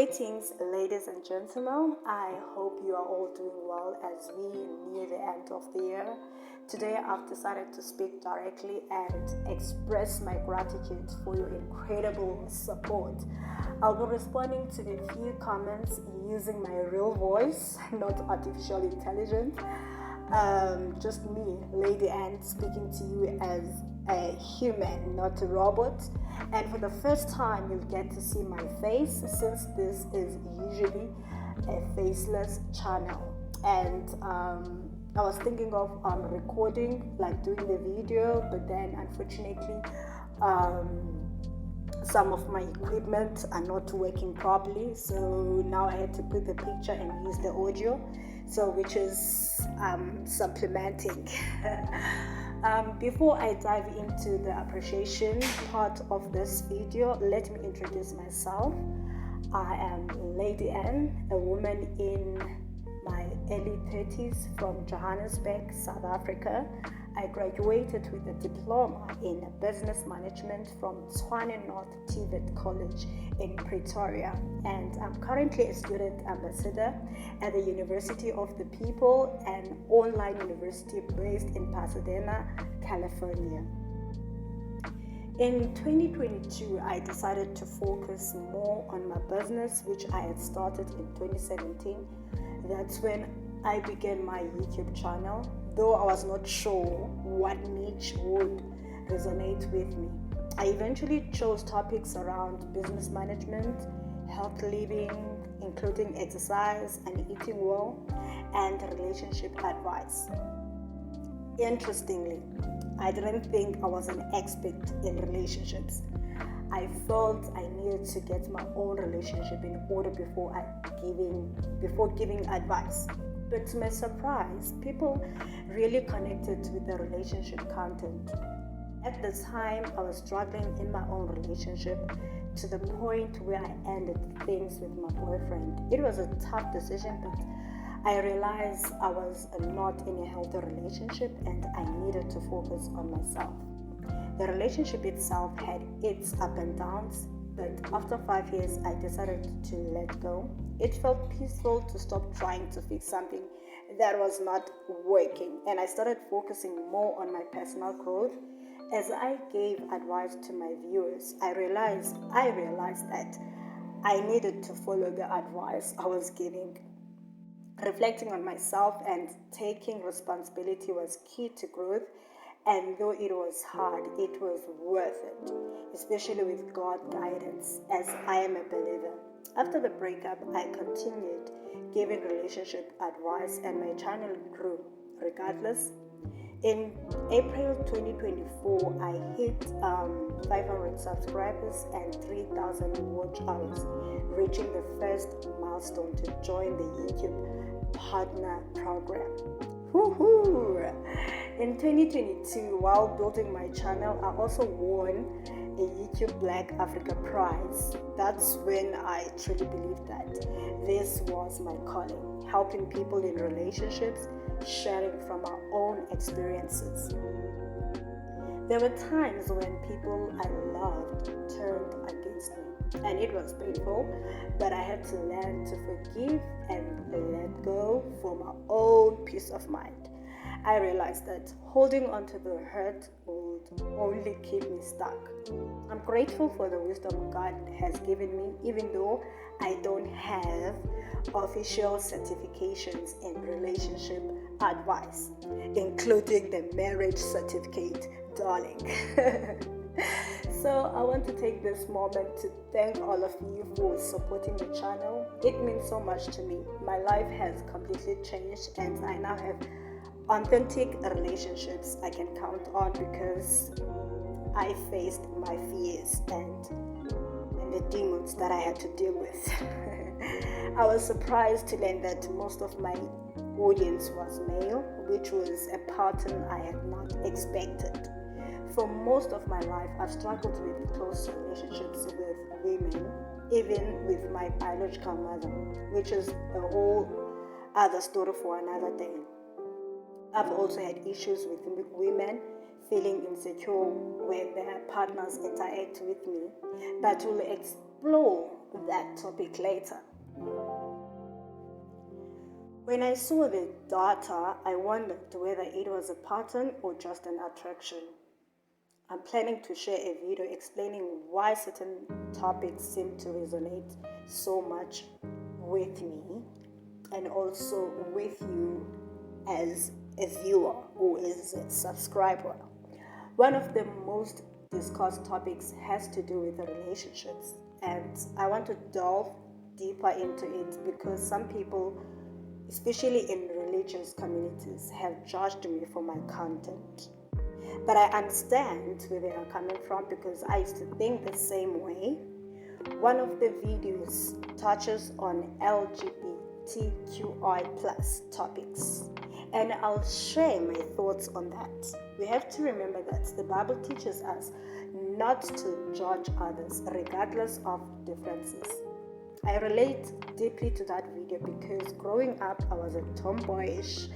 Greetings, ladies and gentlemen. I hope you are all doing well as we near the end of the year. Today, I've decided to speak directly and express my gratitude for your incredible support. I'll be responding to a few comments using my real voice, not artificial intelligence. Just me, Lady Anne, speaking to you as a human, not a robot. And for the first time, you'll get to see my face since this is usually a faceless channel. And I was thinking of recording, like doing the video, but then unfortunately, some of my equipment are not working properly. So now I had to put the picture and use the audio, so which is supplementing. Before I dive into the appreciation part of this video, let me introduce myself. I am Lady Anne, a woman in my early 30s from Johannesburg, South Africa. I graduated with a diploma in business management from Tshwane North TVET College in Pretoria, and I'm currently a student ambassador at the University of the People, an online university based in Pasadena, California. In 2022, I decided to focus more on my business, which I had started in 2017. That's when I began my YouTube channel, though I was not sure what niche would resonate with me. I eventually chose topics around business management, health living, including exercise and eating well, and relationship advice. Interestingly, I didn't think I was an expert in relationships. I felt I needed to get my own relationship in order before giving advice. But to my surprise, people really connected with the relationship content. At the time, I was struggling in my own relationship to the point where I ended things with my boyfriend. It was a tough decision, but I realized I was not in a healthy relationship and I needed to focus on myself. The relationship itself had its ups and downs, but after 5 years, I decided to let go. It felt peaceful to stop trying to fix something that was not working, and I started focusing more on my personal growth. As I gave advice to my viewers, I realized that I needed to follow the advice I was giving. Reflecting on myself and taking responsibility was key to growth, and though it was hard, it was worth it, especially with God guidance, as I am a believer. After the breakup, I continued giving relationship advice and my channel grew regardless. In April 2024, I hit 500 subscribers and 3,000 watch hours, reaching the first milestone to join the YouTube Partner Program. Woohoo! In 2022, while building my channel, I also won a YouTube Black Africa Prize. That's when I truly believed that this was my calling, helping people in relationships, sharing from our own experiences. There were times when people I loved turned against me, and it was painful, but I had to learn to forgive and let go for my own peace of mind. I realized that holding on to the hurt would only keep me stuck. I'm grateful for the wisdom God has given me, even though I don't have official certifications in relationship advice, including the marriage certificate, darling. So I want to take this moment to thank all of you for supporting the channel. It means so much to me. My life has completely changed, and I now have authentic relationships I can count on because I faced my fears and the demons that I had to deal with. I was surprised to learn that most of my audience was male, which was a pattern I had not expected. For most of my life, I've struggled with close relationships with women, even with my biological mother, which is a whole other story for another day. I've also had issues with women feeling insecure when their partners interact with me, but will explore that topic later. When I saw the data, I wondered whether it was a pattern or just an attraction. I'm planning to share a video explaining why certain topics seem to resonate so much with me and also with you as a viewer or as a subscriber. One of the most discussed topics has to do with the relationships, and I want to delve deeper into it because some people, especially in religious communities, have judged me for my content. But I understand where they are coming from because I used to think the same way. One of the videos touches on LGBTQI plus topics, and I'll share my thoughts on that. We have to remember that the Bible teaches us not to judge others regardless of differences. I relate deeply to that video because growing up I was a tomboyish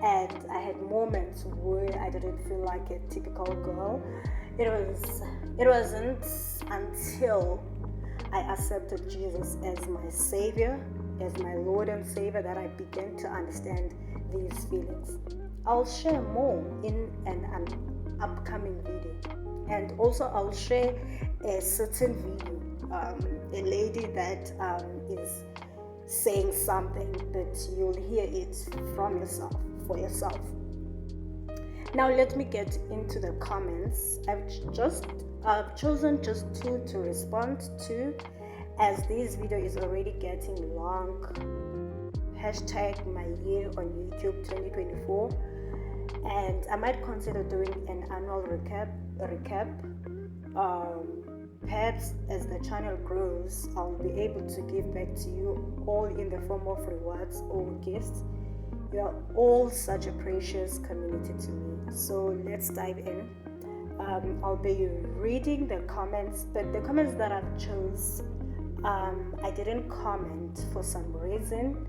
and I had moments where I didn't feel like a typical girl. It wasn't until I accepted Jesus as my Savior, as my Lord and Savior, that I began to understand these feelings. I'll share more in an upcoming video, and also I'll share a certain video, a lady that is saying something, but you'll hear it from yourself, for yourself. Now let me get into the comments. I've chosen just two to respond to, as this video is already getting long. Hashtag my year on YouTube 2024, and I might consider doing an annual recap. Perhaps as the channel grows, I'll be able to give back to you all in the form of rewards or gifts. You are all such a precious community to me. So let's dive in. I'll be reading the comments, but the comments that I've chose, I didn't comment for some reason.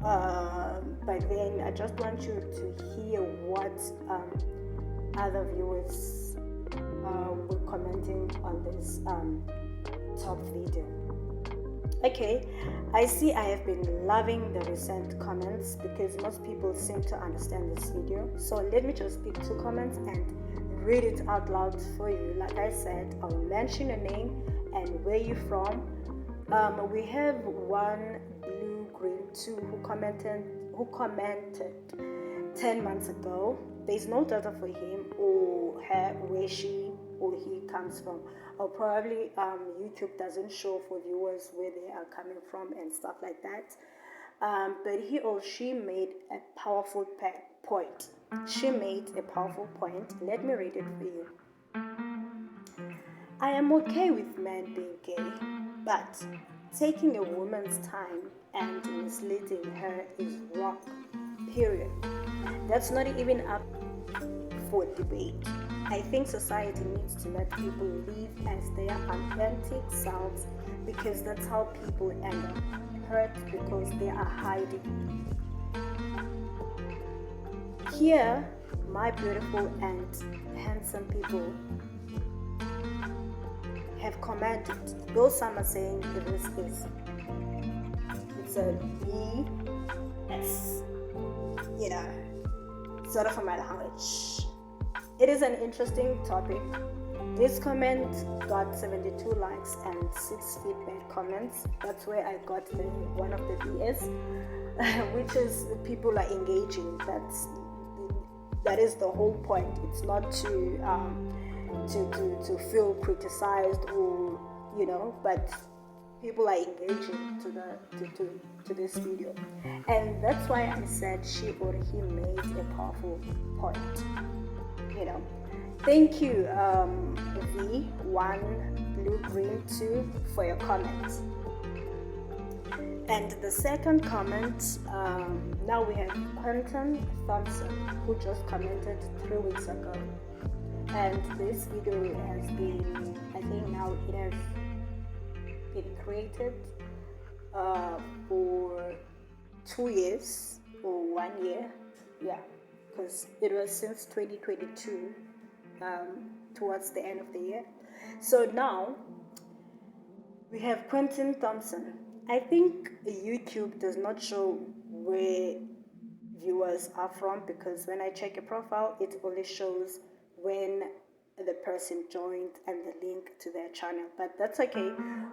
But then I just want you to hear what other viewers were commenting on this top video. Okay, I see I have been loving the recent comments because most people seem to understand this video. So let me just pick two comments and read it out loud for you. Like I said, I'll mention your name and where you're from. We have one blue green 2 who commented 10 months ago. There's no data for him or her, where she or he comes from, or probably YouTube doesn't show for viewers where they are coming from and stuff like that. But he or she made a powerful point. She made a powerful point. Let me read it for you. I am okay with men being gay, but taking a woman's time and misleading her is wrong. Period. That's not even up for debate. I think society needs to let people live as their authentic selves, because that's how people end up hurt because they are hiding. Here, my beautiful and handsome people have commented, though some are saying it's a BS, sort of my language. It is an interesting topic. This comment got 72 likes and 6 feedback comments. That's where I got one of the BS, which is people are engaging. That is the whole point. It's not to feel criticized or but people are engaging to this video, and that's why I said she or he made a powerful point. Thank you, V1 Blue Green 2, for your comments. And the second comment, now we have Quentin Thompson, who just commented 3 weeks ago. And this video has been, I think now it has been created for 2 years or 1 year. Yeah, because it was since 2022, towards the end of the year. So now We have Quentin Thompson. I think YouTube does not show where viewers are from, because when I check a profile, it only shows when the person joined and the link to their channel. But that's okay.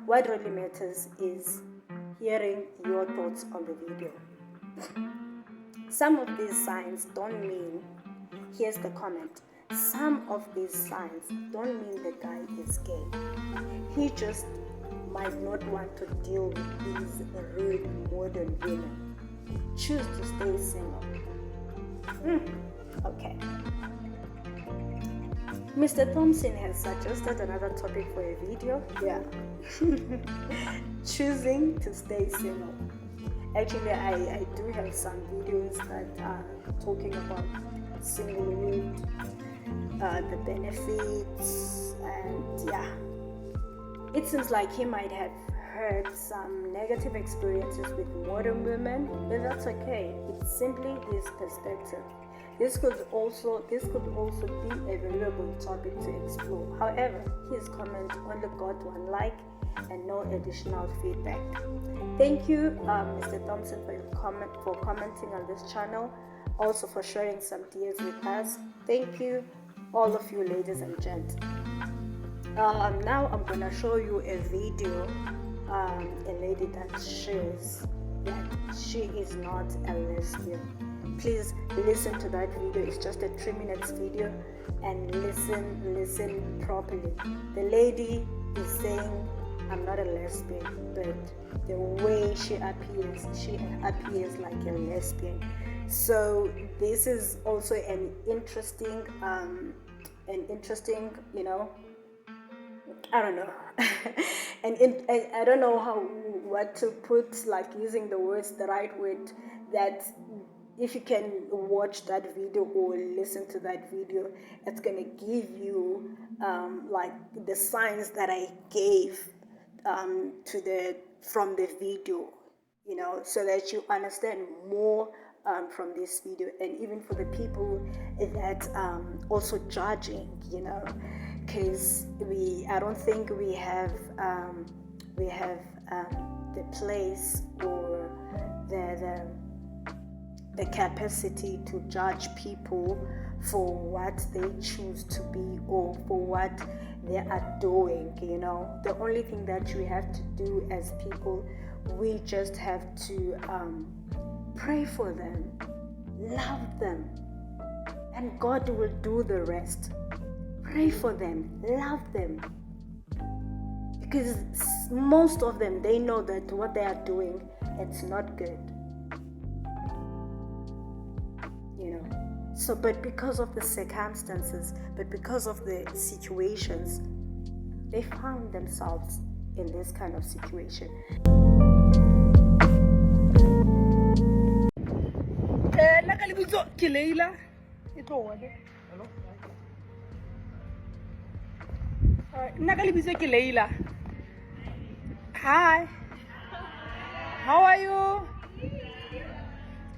What really matters is hearing your thoughts on the video. Some of these signs don't mean, here's the comment, some of these signs don't mean the guy is gay. He just might not want to deal with these rude modern women. Choose to stay single. Okay. Mr. Thompson has suggested another topic for a video. Yeah. Choosing to stay single. Actually, I do have some videos that are talking about singlehood, the benefits, and yeah. It seems like he might have heard some negative experiences with modern women, but that's okay. It's simply his perspective. This could also be a valuable topic to explore. However, his comment only got one like and no additional feedback. Thank you, Mr. Thompson, for commenting on this channel, also for sharing some ideas with us. Thank you, all of you ladies and gents. Now I'm gonna show you a video, a lady that shares that she is not a lesbian. Please listen to that video. It's just a 3 minutes video, and listen properly. The lady is saying, I'm not a lesbian, but the way she appears like a lesbian. So this is also an interesting, you know, I don't know, and I don't know what to put, like using the words, the right word, that if you can watch that video or listen to that video, it's gonna give you like the signs that I gave from the video, you know, so that you understand more from this video, and even for the people that also judging, you know, because I don't think we have the place or the capacity to judge people for what they choose to be or for what they are doing, you know. The only thing that we have to do as people, we just have to pray for them, love them, and God will do the rest. Pray for them, love them, because most of them, they know that what they are doing, it's not good, you know. So, but because of the circumstances, but because of the situations, they found themselves in this kind of situation. Hi. How are you? All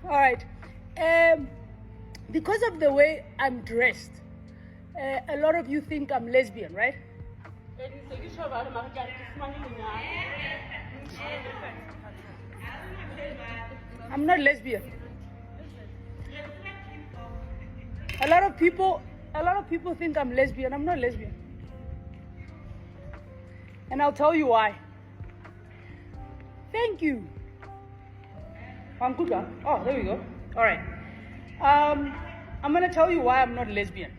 right. Because of the way I'm dressed, a lot of you think I'm lesbian, right? I'm not lesbian. A lot of people think I'm lesbian. I'm not lesbian. And I'll tell you why. Thank you. I'm good. Oh, there we go. All right. I'm going to tell you why I'm not lesbian.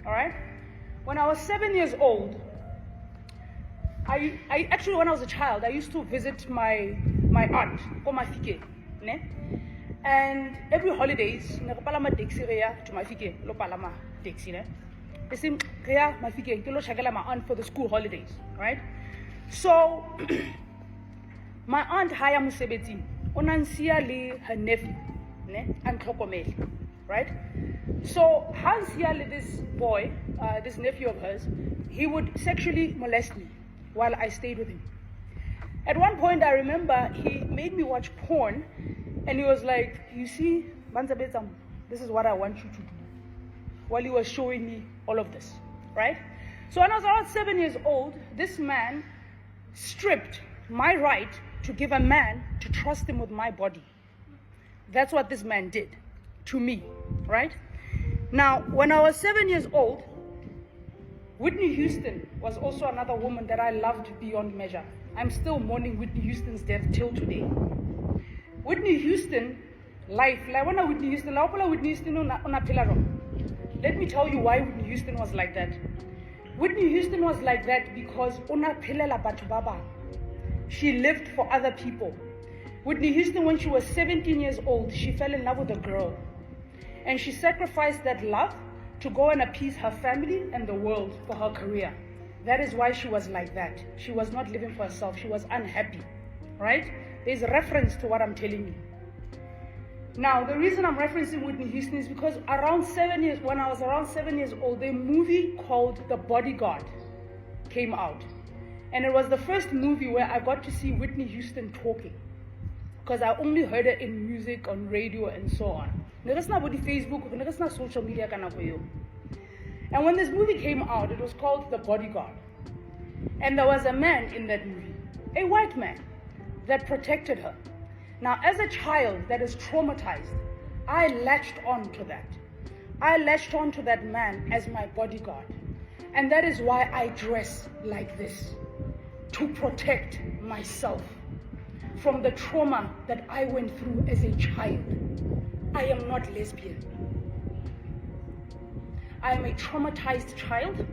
All right? When I was 7 years old, I actually, when I was a child, I used to visit my aunt, Komafike, ne? And every holidays, to Mafike, lo palama taxi, ne? My aunt for the school holidays, right? So my aunt haya musebetsi onansia le her nephew, ne, and Klokomel, right? So Hansia, this boy, this nephew of hers, he would sexually molest me while I stayed with him. At one point, I remember he made me watch porn, and he was like, "You see, Manzabetam, this is what I want you to do," while he was showing me all of this, right? So when I was around 7 years old, this man stripped my right to give a man to trust him with my body. That's what this man did to me, right? Now, when I was 7 years old, Whitney Houston was also another woman that I loved beyond measure. I'm still mourning Whitney Houston's death till today. Whitney Houston, life, like when Whitney Houston, let me tell you why Whitney Houston was like that. Whitney Houston was like that because she lived for other people. Whitney Houston, when she was 17 years old, she fell in love with a girl. And she sacrificed that love to go and appease her family and the world for her career. That is why she was like that. She was not living for herself. She was unhappy, right? There's a reference to what I'm telling you. Now, the reason I'm referencing Whitney Houston is because when I was around 7 years old, a movie called The Bodyguard came out. And it was the first movie where I got to see Whitney Houston talking. Because I only heard it in music, on radio, and so on. There's not Facebook, there's not social media. And when this movie came out, it was called The Bodyguard. And there was a man in that movie, a white man, that protected her. Now, as a child that is traumatized, I latched on to that. I latched on to that man as my bodyguard. And that is why I dress like this, to protect myself from the trauma that I went through as a child. I am not lesbian. I am a traumatized child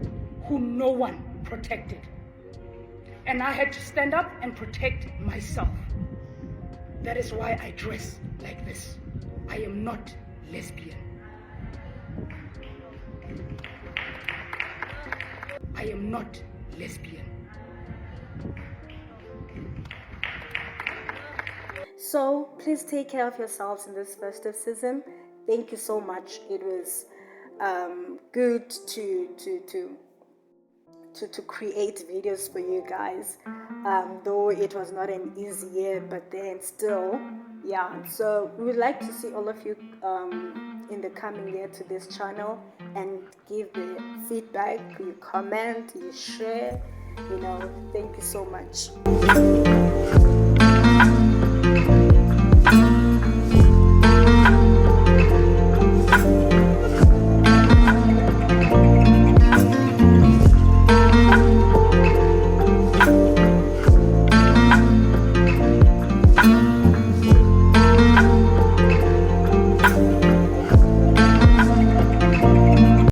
who no one protected. And I had to stand up and protect myself. That is why I dress like this. I am not lesbian. I am not lesbian. So please take care of yourselves in this festive season. Thank you so much. It was good to create videos for you guys, though it was not an easy year, but then still, yeah. So we would like to see all of you in the coming year to this channel, and give the feedback, you comment, you share, thank you so much.